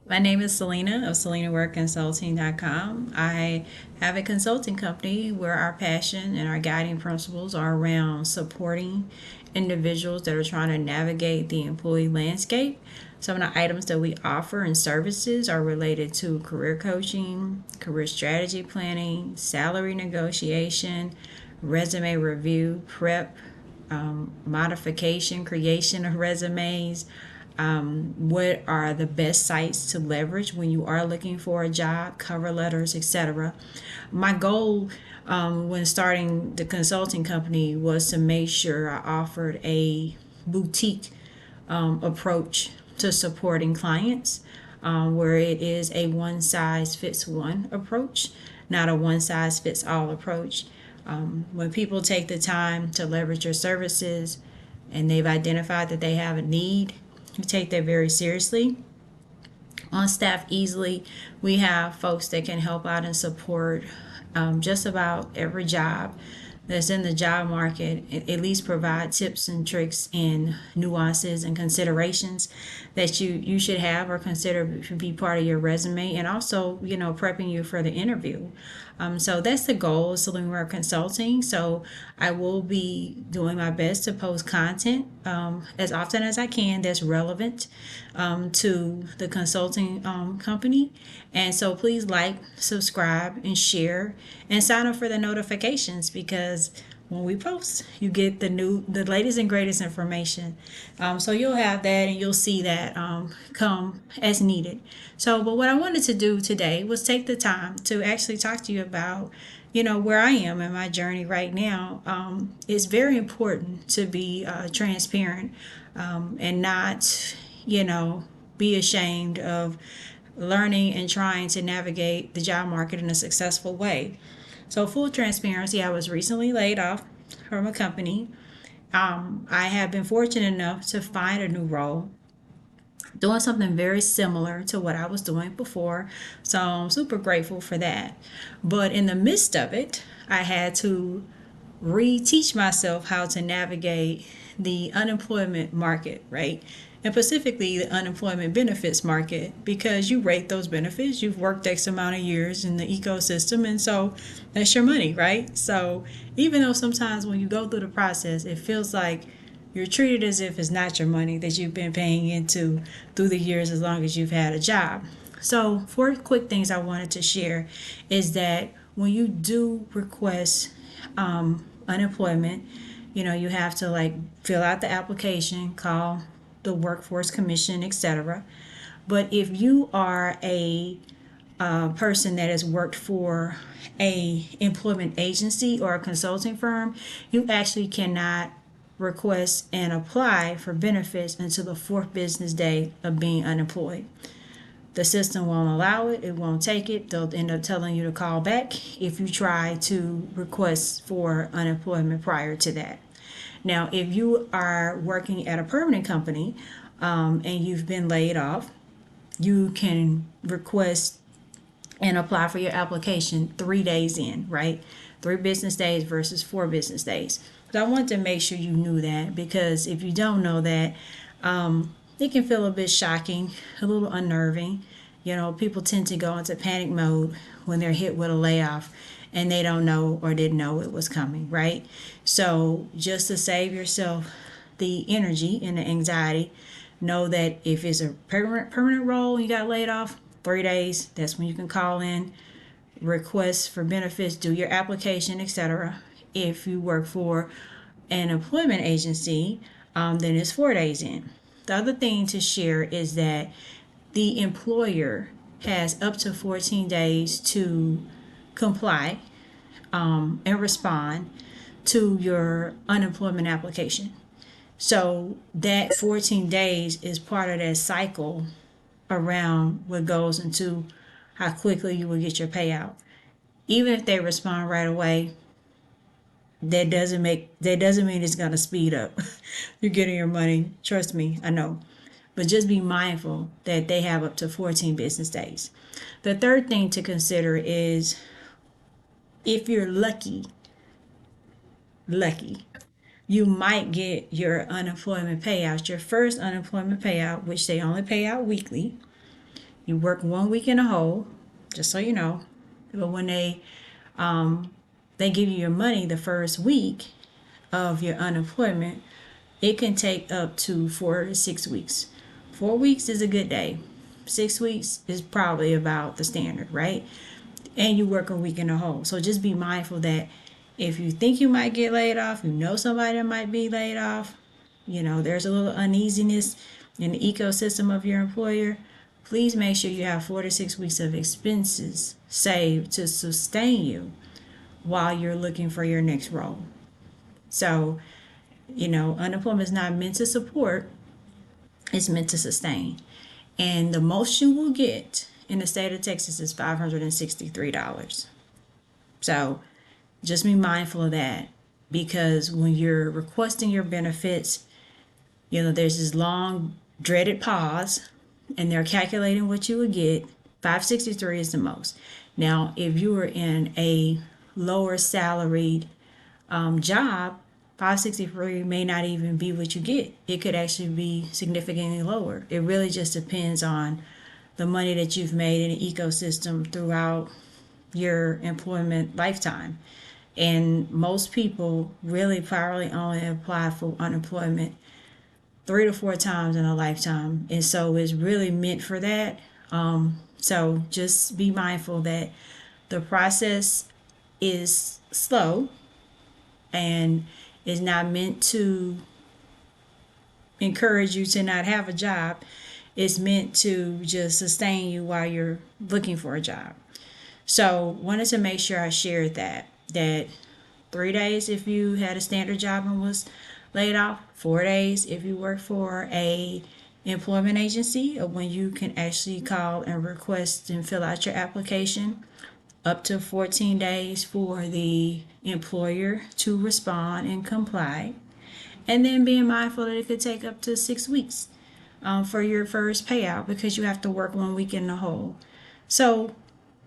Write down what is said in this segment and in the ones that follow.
My name is Selena of SelenaWareConsulting.com. I have a consulting company where our passion and our guiding principles are around supporting individuals that are trying to navigate the employee landscape. Some of the items that we offer and services are related to career coaching, career strategy planning, salary negotiation, resume review, prep, modification, creation of resumes, what are the best sites to leverage when you are looking for a job, cover letters, etc. My goal when starting the consulting company was to make sure I offered a boutique approach to supporting clients, where it is a one size fits one approach, not a one size fits all approach. When people take the time to leverage your services and they've identified that they have a need, you take that very seriously. On staff easily, we have folks that can help out and support just about every job that's in the job market, at least provide tips and tricks and nuances and considerations that you should have or consider to be part of your resume, and also prepping you for the interview. So that's the goal of Selena Consulting. So I will be doing my best to post content as often as I can that's relevant to the consulting company. And so please like, subscribe, and share, and sign up for the notifications, because when we post, you get the latest and greatest information. So you'll have that, and you'll see that come as needed. So, but what I wanted to do today was take the time to actually talk to you about, where I am in my journey right now. It's very important to be transparent, and not, be ashamed of learning and trying to navigate the job market in a successful way. So, full transparency, I was recently laid off from a company. I have been fortunate enough to find a new role doing something very similar to what I was doing before. So, I'm super grateful for that. But in the midst of it, I had to reteach myself how to navigate the unemployment market, right? And specifically the unemployment benefits market, because you rate those benefits. You've worked X amount of years in the ecosystem, and so that's your money, right? So even though sometimes when you go through the process, it feels like you're treated as if it's not your money that you've been paying into through the years as long as you've had a job. So, four quick things I wanted to share is that when you do request unemployment, you have to like fill out the application, call the workforce commission, etc. But if you are a person that has worked for a employment agency or a consulting firm, you actually cannot request and apply for benefits until the fourth business day of being unemployed. The system won't allow it, it won't take it. They'll end up telling you to call back if you try to request for unemployment prior to that. Now, if you are working at a permanent company and you've been laid off, you can request and apply for your application 3 days in, right? 3 business days versus 4 business days. So I want to make sure you knew that, because if you don't know that, it can feel a bit shocking, a little unnerving. People tend to go into panic mode when they're hit with a layoff and they don't know or didn't know it was coming, right? So just to save yourself the energy and the anxiety, know that if it's a permanent role and you got laid off, 3 days, that's when you can call in, request for benefits, do your application, etc. If you work for an employment agency, then it's 4 days in. The other thing to share is that the employer has up to 14 days to comply and respond to your unemployment application. So that 14 days is part of that cycle around what goes into how quickly you will get your payout. Even if they respond right away, that doesn't mean it's gonna speed up. You're getting your money. Trust me, I know. But just be mindful that they have up to 14 business days. The third thing to consider is, if you're lucky, you might get your unemployment payout, your first unemployment payout, which they only pay out weekly. You work 1 week in a whole, just so you know. But when they give you your money the first week of your unemployment, it can take up to 4 to 6 weeks. 4 weeks is a good day. 6 weeks is probably about the standard, right? And you work a week in a whole. So just be mindful that if you think you might get laid off, you know somebody that might be laid off, there's a little uneasiness in the ecosystem of your employer, please make sure you have 4 to 6 weeks of expenses saved to sustain you while you're looking for your next role. So, unemployment is not meant to support, it's meant to sustain. And the most you will get in the state of Texas is $563. So just be mindful of that, because when you're requesting your benefits, there's this long dreaded pause and they're calculating what you would get. 563 is the most. Now, if you were in a lower salaried job, 563 may not even be what you get. It could actually be significantly lower. It really just depends on the money that you've made in the ecosystem throughout your employment lifetime. And most people really probably only apply for unemployment 3 to 4 times in a lifetime. And so it's really meant for that. So just be mindful that the process is slow and is not meant to encourage you to not have a job. It's meant to just sustain you while you're looking for a job. So wanted to make sure I shared that 3 days if you had a standard job and was laid off, 4 days if you work for a employment agency, or when you can actually call and request and fill out your application, up to 14 days for the employer to respond and comply, and then being mindful that it could take up to 6 weeks for your first payout, because you have to work 1 week in the whole. So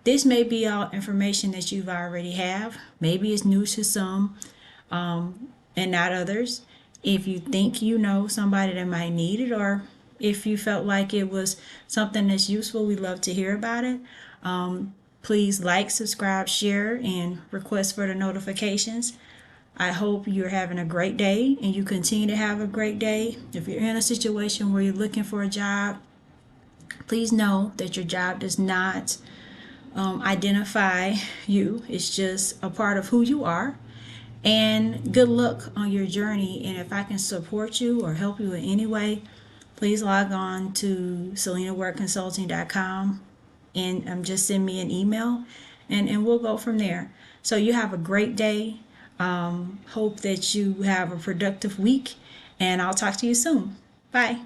this may be all information that you've already have. Maybe it's new to some and not others. If you think you know somebody that might need it, or if you felt like it was something that's useful, we'd love to hear about it. Please like, subscribe, share, and request for the notifications. I hope you're having a great day and you continue to have a great day. If you're in a situation where you're looking for a job, please know that your job does not identify you. It's just a part of who you are. And good luck on your journey. And if I can support you or help you in any way, please log on to SelenaWareConsulting.com and just send me an email and we'll go from there. So you have a great day. Hope that you have a productive week, and I'll talk to you soon. Bye.